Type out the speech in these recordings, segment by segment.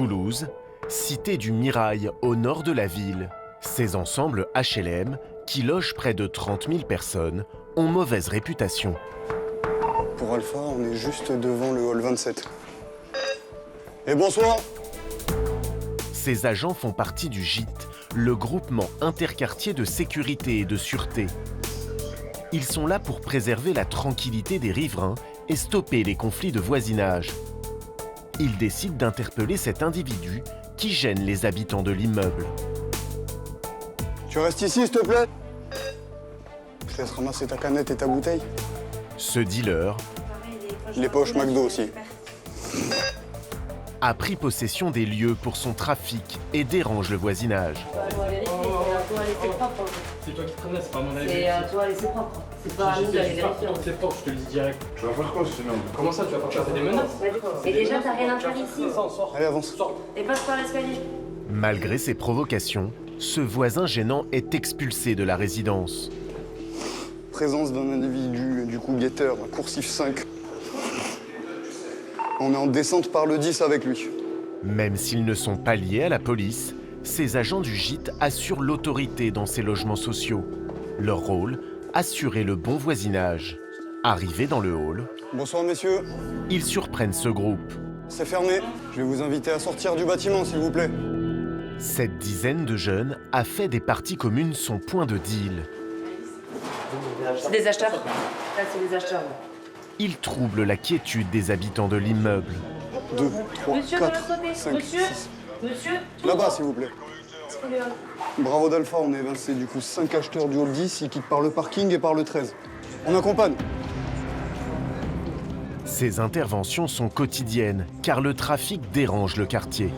Toulouse, cité du Mirail au nord de la ville. Ces ensembles HLM, qui logent près de 30 000 personnes, ont mauvaise réputation. Pour Alpha, on est juste devant le hall 27. Et bonsoir! Ces agents font partie du GIT, le groupement interquartier de sécurité et de sûreté. Ils sont là pour préserver la tranquillité des riverains et stopper les conflits de voisinage. Ils décident d'interpeller cet individu qui gêne les habitants de l'immeuble. Tu restes ici, s'il te plaît? Je te laisse ramasser ta canette et ta bouteille. Ce dealer Les poches McDo aussi. a pris possession des lieux pour son trafic et dérange le voisinage. C'est toi qui te connais, c'est pas mon avis. C'est à toi, c'est propre. C'est pas à nous d'aller vérifier. C'est propre, je te le dis direct. Tu vas faire quoi sinon? Comment ça, tu vas partir? C'est des menaces? Et déjà, t'as rien à faire ici. Allez, avance. Et passe par l'escalier. Malgré ces provocations, ce voisin gênant est expulsé de la résidence. Présence d'un individu, du coup guetteur, un coursif 5. On est en descente par le 10 avec lui. Même s'ils ne sont pas liés à la police, ces agents du GIT assurent l'autorité dans ces logements sociaux. Leur rôle, assurer le bon voisinage. Arrivés dans le hall, Bonsoir messieurs, ils surprennent ce groupe. c'est fermé. Je vais vous inviter à sortir du bâtiment s'il vous plaît. Cette dizaine de jeunes a fait des parties communes son point de deal. C'est des acheteurs. Là, c'est des acheteurs. Ils troublent la quiétude des habitants de l'immeuble. 2, 3, Monsieur, de 4, l'autre côté. 5, Monsieur, 6. monsieur. Là-bas s'il vous plaît. Bravo d'Alpha, on est évincé du coup 5 acheteurs du hall 10, ils quittent par le parking et par le 13. On accompagne. Ces interventions sont quotidiennes car le trafic dérange le quartier.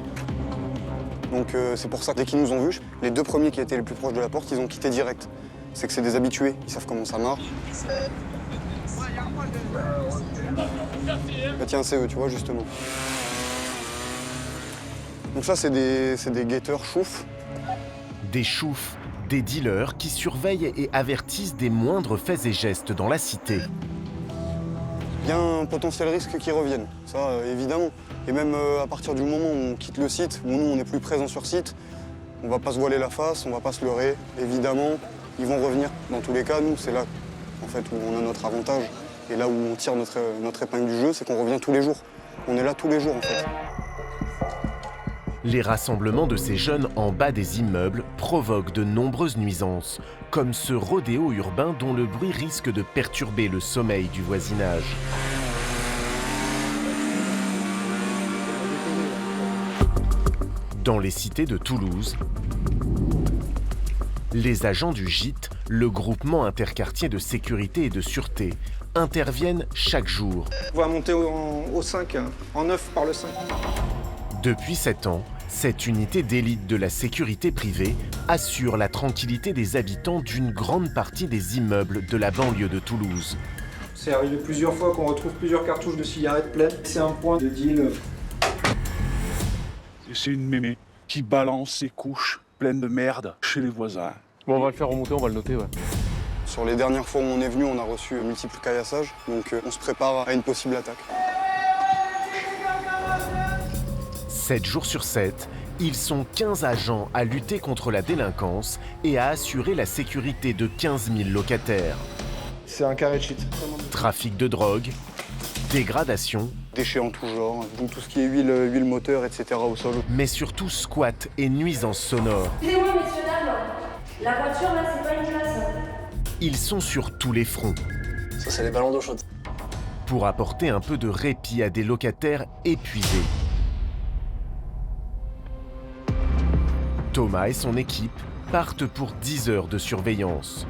Donc c'est pour ça que dès qu'ils nous ont vus, les deux premiers qui étaient les plus proches de la porte, ils ont quitté direct. C'est que c'est des habitués, ils savent comment ça marche. Bah tiens, c'est eux, tu vois, justement. Donc ça, c'est des guetteurs choufs. Des choufs, des dealers qui surveillent et avertissent des moindres faits et gestes dans la cité. Il y a un potentiel risque qu'ils reviennent, ça, évidemment. Et même à partir du moment où on quitte le site, où nous, on n'est plus présent sur site, on va pas se voiler la face, on va pas se leurrer. Évidemment, ils vont revenir. Dans tous les cas, nous, c'est là en fait, où on a notre avantage. Et là où on tire notre épingle du jeu, c'est qu'on revient tous les jours. On est là tous les jours, en fait. Les rassemblements de ces jeunes en bas des immeubles provoquent de nombreuses nuisances, comme ce rodéo urbain dont le bruit risque de perturber le sommeil du voisinage. Dans les cités de Toulouse, les agents du GIT, le groupement interquartier de sécurité et de sûreté, interviennent chaque jour. On va monter au 5, en 9 par le 5. Depuis 7 ans, cette unité d'élite de la sécurité privée assure la tranquillité des habitants d'une grande partie des immeubles de la banlieue de Toulouse. C'est arrivé plusieurs fois qu'on retrouve plusieurs cartouches de cigarettes pleines. C'est un point de deal. C'est une mémé qui balance ses couches pleines de merde chez les voisins. Bon, on va le faire remonter, on va le noter, ouais. Sur les dernières fois où on est venu, on a reçu multiples caillassages. Donc on se prépare à une possible attaque. 7 jours sur 7, ils sont 15 agents à lutter contre la délinquance et à assurer la sécurité de 15 000 locataires. C'est un carré de shit. Trafic de drogue, dégradation, Déchets en tout genre, donc tout ce qui est huile moteur, etc. au sol. mais surtout squat et nuisances sonores. Excusez-moi, messieurs, dames. La voiture, là, c'est pas une place. Ils sont sur tous les fronts Ça, c'est les ballons d'eau chaude. pour apporter un peu de répit à des locataires épuisés. Thomas et son équipe partent pour 10 heures de surveillance.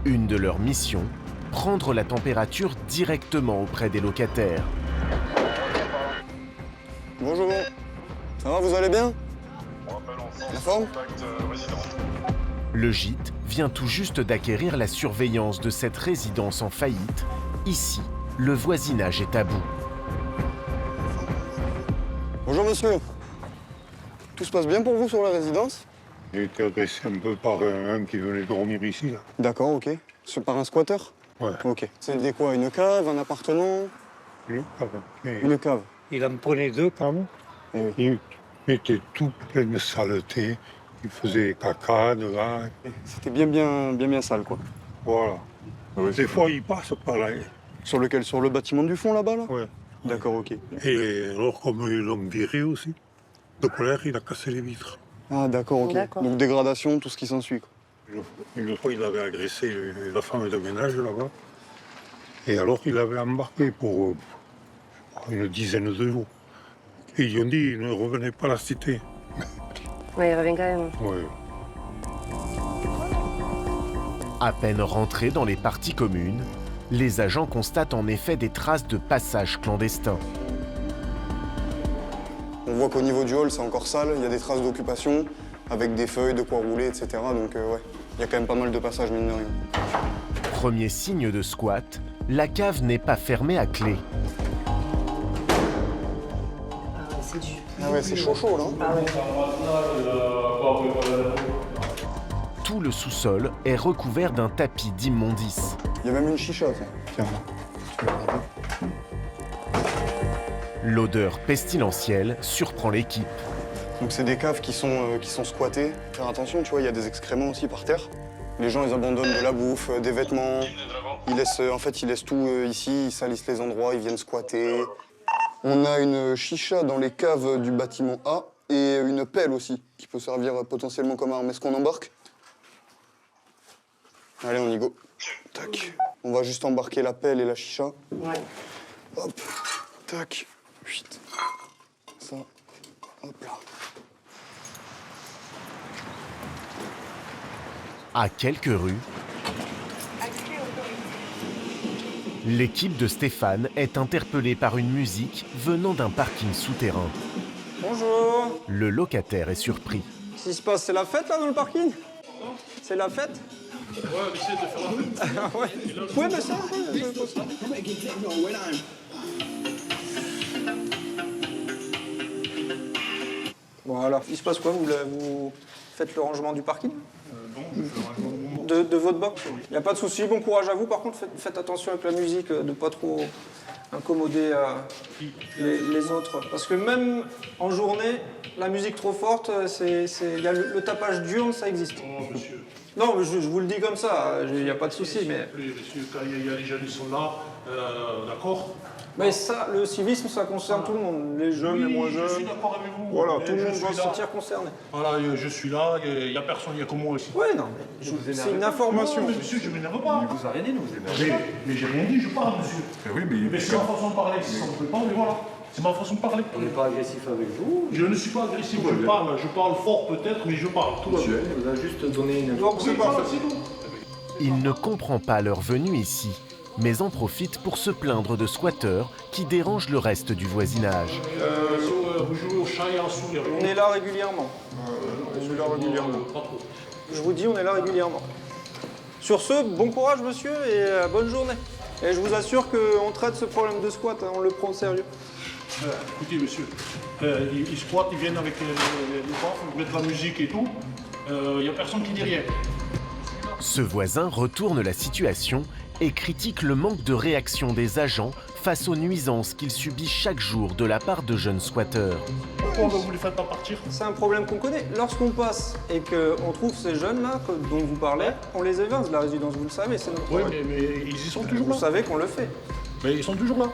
Une de leurs missions, prendre la température directement auprès des locataires. Bonjour. Ça va, vous allez bien? La forme? Le gîte vient tout juste d'acquérir la surveillance de cette résidence en faillite. Ici, le voisinage est à bout. Bonjour monsieur. Tout se passe bien pour vous sur la résidence? J'ai été agressé un peu par un qui venait dormir ici, là. D'accord, ok. Par un squatter? Ouais. Ok. C'était quoi, une cave, un appartement? Lui, ah ben, mais Une cave. Il en prenait deux par mois. Eh oui. il- était tout plein de saleté. Il faisait caca devant. C'était bien sale, quoi. Voilà. Des fois, il passe par là. Sur lequel? Sur le bâtiment du fond, là-bas, là? Ouais. D'accord, ok. Et alors, comme ils l'ont viré aussi, de colère, il a cassé les vitres. Ah, d'accord, ok. D'accord. Donc dégradation, tout ce qui s'ensuit, quoi. Une fois, il avait agressé la femme de ménage là-bas. Et alors, il avait embarqué pour une dizaine de jours. Et ils ont dit, ne revenez pas à la cité. Ouais, il revient quand même. Ouais. À peine rentrés dans les parties communes, les agents constatent en effet des traces de passage clandestin. On voit qu'au niveau du hall, c'est encore sale. Il y a des traces d'occupation, avec des feuilles, de quoi rouler, etc. Donc, ouais, il y a quand même pas mal de passages, mine de rien. Premier signe de squat, la cave n'est pas fermée à clé. C'est du... Ah ouais, c'est chaud, là. Ah ouais. Tout le sous-sol est recouvert d'un tapis d'immondices. Il y a même une chicha, tiens. L'odeur pestilentielle surprend l'équipe. Donc c'est des caves qui sont squattées. Faire attention, tu vois, il y a des excréments aussi par terre. Les gens, ils abandonnent de la bouffe, des vêtements. Ils laissent tout ici, ils salissent les endroits, ils viennent squatter. On a une chicha dans les caves du bâtiment A et une pelle aussi, qui peut servir potentiellement comme arme. Est-ce qu'on embarque? Allez, on y go. Tac. On va juste embarquer la pelle et la chicha. Ouais. Hop. Tac. Chut. Ça. Hop là. À quelques rues, l'équipe de Stéphane est interpellée par une musique venant d'un parking souterrain. Bonjour. Le locataire est surpris. Qu'est-ce qui se passe? C'est la fête là dans le parking? C'est la fête? Ouais, on essaie de faire la fête. Ah ouais. Vous pouvez baisser un peu? Je pose ça. Bon alors, il se passe quoi? Vous faites le rangement du parking? De votre box? Il n'y a pas de souci, bon courage à vous. Par contre, faites attention avec la musique, de ne pas trop incommoder les autres. Parce que même en journée, la musique trop forte, il y a le tapage diurne, ça existe. Oh, monsieur. Non, mais je vous le dis comme ça, il n'y a pas de souci. Mais... Monsieur, quand il y a les jeunes qui sont là, d'accord. Mais ça, le civisme, ça concerne tout le monde, les jeunes, les moins jeunes. Je suis d'accord avec vous. Voilà, tout le monde doit se sentir concerné. Voilà, je suis là, il n'y a personne, il n'y a que moi ici. Oui, non, mais c'est une information. Non, mais monsieur, je ne m'énerve pas. Ne vous arrêtez, ne vous énervez. Mais j'ai rien dit, je parle, monsieur. Oui, Mais c'est ma façon de parler, si ça ne me plaît pas, mais voilà. C'est ma façon de parler. On n'est pas agressif avec vous. Je ne suis pas agressif, je parle fort peut-être, mais je parle. Tout va bien. Monsieur, il vous a juste donné une... Donc c'est Voilà, parfait. c'est tout. Il ne comprend pas leur venue ici, mais en profite pour se plaindre de squatteurs qui dérangent le reste du voisinage. Vous jouez au chat et à la souris. On est là régulièrement. On est là régulièrement. Pas trop. Je vous dis, on est là régulièrement. Sur ce, bon courage, monsieur, et bonne journée. Et je vous assure qu'on traite ce problème de squat, hein, on le prend au sérieux. Écoutez, monsieur, ils squattent, ils viennent avec les portes, ils mettent la musique et tout. Il n'y a personne qui dit rien. Ce voisin retourne la situation et critique le manque de réaction des agents face aux nuisances qu'ils subissent chaque jour de la part de jeunes squatteurs. Pourquoi vous ne les faites pas partir? C'est un problème qu'on connaît. Lorsqu'on passe et qu'on trouve ces jeunes-là dont vous parlez, on les évince de la résidence, vous le savez, c'est notre Oui, problème. mais ils y sont toujours Vous là. savez qu'on le fait. Mais ils sont toujours là.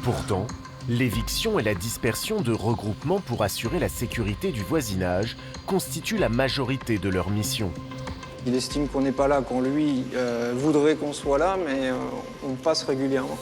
Pourtant, l'éviction et la dispersion de regroupements pour assurer la sécurité du voisinage constituent la majorité de leur mission. Il estime qu'on n'est pas là quand lui voudrait qu'on soit là, mais on passe régulièrement.